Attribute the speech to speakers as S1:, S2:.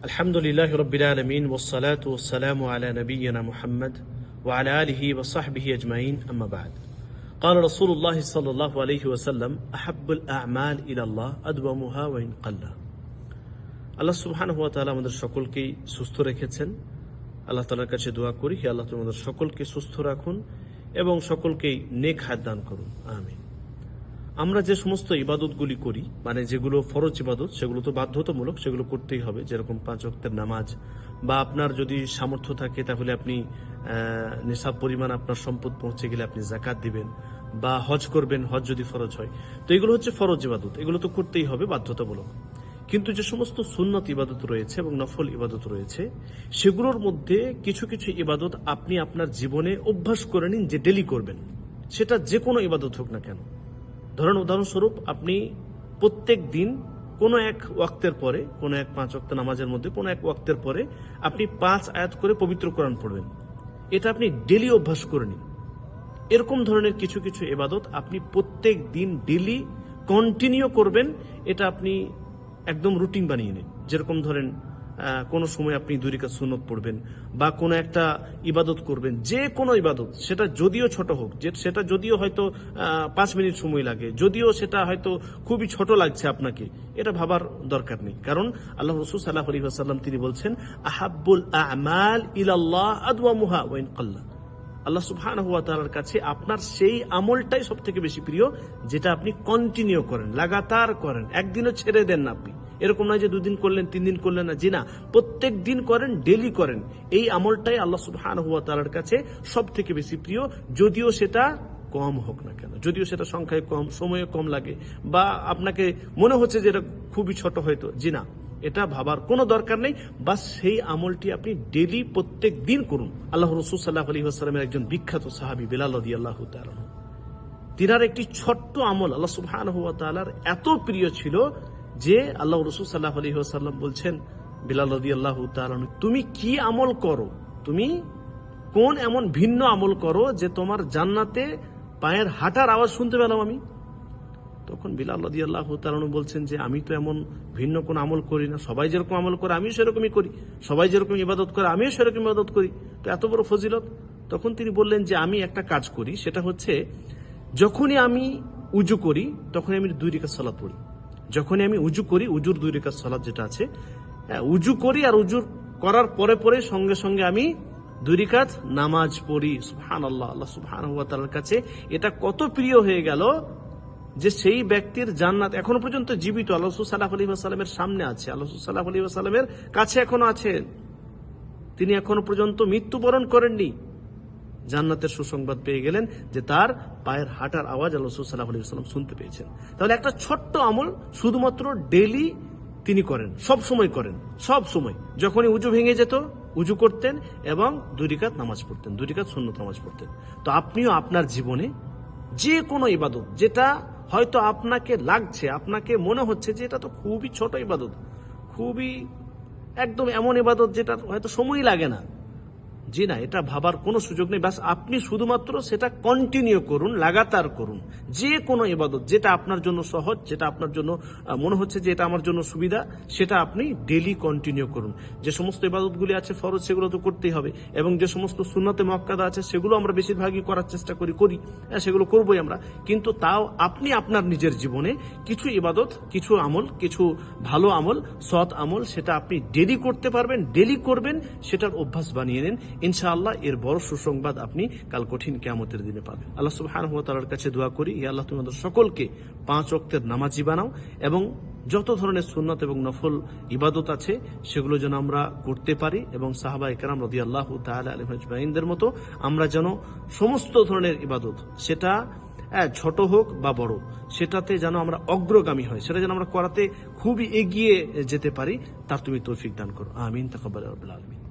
S1: আলহামদুলিল্লাহ রাব্বিল আলামিন ওয়াসসালাতু ওয়াসসালামু আলা নাবিয়িনা মুহাম্মদ ওয়া আলা আলিহি ওয়া সাহবিহি আজমাইন আম্মা বা'দ قال رسول الله صلى الله عليه وسلم احب الاعمال الى الله ادومها وان قل আল্লাহ সুবহানাহু ওয়া তাআলা আমাদের সকলকে সুস্থ রেখেছেন। আল্লাহ তাআলার কাছে দোয়া করি, হে আল্লাহ তুমি আমাদের সকলকে সুস্থ রাখুন এবং সকলকে নেক হায়াত দান করুন, আমিন। আমরা যে সমস্ত ইবাদতগুলি করি, মানে যেগুলো ফরজ ইবাদত, সেগুলো তো বাধ্যতামূলক, সেগুলো করতেই হবে। যেরকম 5 ওয়াক্তের নামাজ, বা আপনার যদি সামর্থ্য থাকে তাহলে আপনি নিসাব পরিমাণ আপনার সম্পদ পৌঁছে গেলে আপনি যাকাত দিবেন, বা হজ করবেন, হজ যদি ফরজ হয়। তো এগুলো হচ্ছে ফরজ ইবাদত, এগুলো তো করতেই হবে, বাধ্যতামূলক। কিন্তু যে সমস্ত সুন্নত ইবাদত রয়েছে এবং নফল ইবাদত রয়েছে, সেগুলোর মধ্যে কিছু কিছু ইবাদত আপনি আপনার জীবনে অভ্যাস করে নিন যে ডেলি করবেন, সেটা যে কোনো ইবাদত হোক না কেন। ধরেন উদাহরণস্বরূপ, আপনি প্রত্যেক দিন কোনো এক ওয়াক্তের পরে, কোনো এক 5 ওয়াক্ত নামাজের মধ্যে কোনো এক ওয়াক্তের পরে আপনি 5 আয়াত করে পবিত্র কোরআন পড়বেন। এটা আপনি ডেলি অভ্যাস করে নিন। এরকম ধরনের কিছু কিছু ইবাদত আপনি প্রত্যেক দিন ডেলি কন্টিনিউ করবেন, এটা আপনি একদম রুটিন বানিয়ে নিন। যেরকম ধরেন কোনো সময় আপনি 2 রাকাত সুন্নত পড়বেন, বা কোনো একটা ইবাদত করবেন, যে কোনো ইবাদত, সেটা যদিও ছোট হোক, সেটা যদিও হয়তো 5 মিনিট সময় লাগে, যদিও সেটা হয়তো খুবই ছোট লাগছে আপনাকে, এটা ভাবার দরকার নেই। কারণ আল্লাহ রাসূল সাল্লাল্লাহু আলাইহি ওয়াসাল্লাম তিনি বলছেন, আহাব্বুল আ'মাল ইলাল্লাহ আদওয়ামুহা ওয়া ইন কাল্লা। আল্লাহ সুবহানাহু ওয়া তাআলার কাছে আপনার সেই আমলটাই সবথেকে বেশি প্রিয়, যেটা আপনি কন্টিনিউ করেন, লাগাতার করেন, একদিনও ছেড়ে দেন না আপনি। এরকম নয় যে 2 দিন করলেন, 3 দিন করলেন না, জি না, প্রত্যেক দিন করেন, ডেলি করেন। এই আমলটাই আল্লাহ সুবহানাহু ওয়া তাআলার কাছে সবথেকে বেশি প্রিয়, যদিও সেটা কম হোক না কেন, যদিও সেটা সংখ্যায় কম, সময়ে কম লাগে, বা আপনাকে মনে হচ্ছে যে এটা খুবই ছোট হয়তো, জি না, এটা ভাবার কোনো দরকার নেই। বাস সেই আমলটি আপনি ডেলি প্রত্যেক দিন করুন। আল্লাহ রাসূল সাল্লাল্লাহু আলাইহি ওয়াসাল্লামের একজন বিখ্যাত সাহাবী বিলাল রাদিয়াল্লাহু তাআলা, তিনার একটি ছোট্ট আমল আল্লাহ সুবহানাহু ওয়া তাআলার এত প্রিয় ছিল যে আল্লাহ রাসূল সাল্লাল্লাহু আলাইহি ওয়াসাল্লাম বলছেন, বিলাল রাদিয়াল্লাহু তাআলা, তুমি কি আমল করো, তুমি কোন এমন ভিন্ন আমল করো যে তোমার জান্নাতে পায়ের হাঁটার আওয়াজ শুনতে পেলাম আমি? তখন বিলাল রাদিয়াল্লাহু তাআলা বলছেন যে আমি তো এমন ভিন্ন কোন আমল করি না, সবাই যেরকম আমল করে আমিও সেরকমই করি, সবাই যেরকম ইবাদত করে আমিও সেরকম ইবাদত করি, তো এত বড় ফজিলত। তখন তিনি বললেন যে আমি একটা কাজ করি, সেটা হচ্ছে যখনই আমি উজু করি তখনই আমি 2 রাকাত সালাত পড়ি। যখনই আমি উজু করি, উজুর 2 রাকাত সালাত যেটা আছে, উজু করি, আর উজু করার পরে পরে সঙ্গে সঙ্গে আমি 2 রাকাত নামাজ পড়ি। সুবহানাল্লাহ, আল্লাহ সুবহানাহু ওয়া তাআলার কাছে এটা কত প্রিয় হয়ে গেল যে সেই ব্যক্তির জান্নাত এখনো পর্যন্ত জীবিত, আল্লাহ রাসূল সাল্লাল্লাহু আলাইহি ওয়াসাল্লামের সামনে আছে, আল্লাহ রাসূল সাল্লাল্লাহু আলাইহি ওয়াসাল্লামের কাছে এখনো আছে, তিনি এখনো পর্যন্ত মৃত্যুবরণ করেননি, জান্নাতের সুসংবাদ পেয়ে গেলেন যে তার পায়ের হাঁটার আওয়াজ আল্লাহ রাসূল সাল্লাল্লাহু আলাইহি ওয়াসাল্লাম শুনতে পেয়েছেন। তাহলে একটা ছোট্ট আমল শুধুমাত্র ডেইলি তিনি করেন, সব সময় করেন, সব সময়। যখনই উজু ভেঙে যেত উজু করতেন এবং 2 রাকাত নামাজ পড়তেন, 2 রাকাত সুন্নত নামাজ পড়তেন। তো আপনিও আপনার জীবনে যে কোনো ইবাদত, যেটা হয়তো আপনাকে লাগছে, আপনাকে মনে হচ্ছে যে এটা তো খুবই ছোট ইবাদত, খুবই একদম এমন ইবাদত যেটা হয়তো সময় লাগে না, জি না, এটা ভাবার কোনো সুযোগ নেই। বাস আপনি শুধুমাত্র সেটা কন্টিনিউ করুন, লাগাতার করুন। যে কোনো ইবাদত যেটা আপনার জন্য সহজ, যেটা আপনার জন্য মনে হচ্ছে যে এটা আমার জন্য সুবিধা, সেটা আপনি ডেলি কন্টিনিউ করুন। যে সমস্ত ইবাদতগুলি আছে ফরজ, সেগুলো তো করতেই হবে, এবং যে সমস্ত সুন্নতে মুআক্কাদা আছে সেগুলো আমরা বেশিরভাগই করার চেষ্টা করি, সেগুলো করবোই আমরা। কিন্তু তাও আপনি আপনার নিজের জীবনে কিছু ইবাদত, কিছু আমল, কিছু ভালো আমল, সৎ আমল, সেটা আপনি ডেলি করতে পারবেন, ডেলি করবেন, সেটার অভ্যাস বানিয়ে নেন। ইনশাআল্লাহ এর বড় সুসংবাদ আপনি কাল কঠিন কিয়ামতের দিনে পাবেন। আল্লাহ সুবহানাহু ওয়া তাআলার কাছে দোয়া করি, হে আল্লাহ তুমি আমাদের সকলকে 5 ওয়াক্তের নামাজি বানাও, এবং যত ধরনের সুন্নাত এবং নফল ইবাদত আছে সেগুলো যেন আমরা করতে পারি, এবং সাহাবায়ে কেরাম রাদিয়াল্লাহু তাআলা আলাইহিম আজমাইনদের মতো আমরা যেন সমস্ত ধরনের ইবাদত, সেটা ছোট হোক বা বড়, সেটাতে যেন আমরা অগ্রগামী হয়, সেটা যেন আমরা করাতে খুবই এগিয়ে যেতে পারি, তার তুমি তৌফিক দান করো, আমিন। তাকাব্বাল রাব্বুল আলামিন।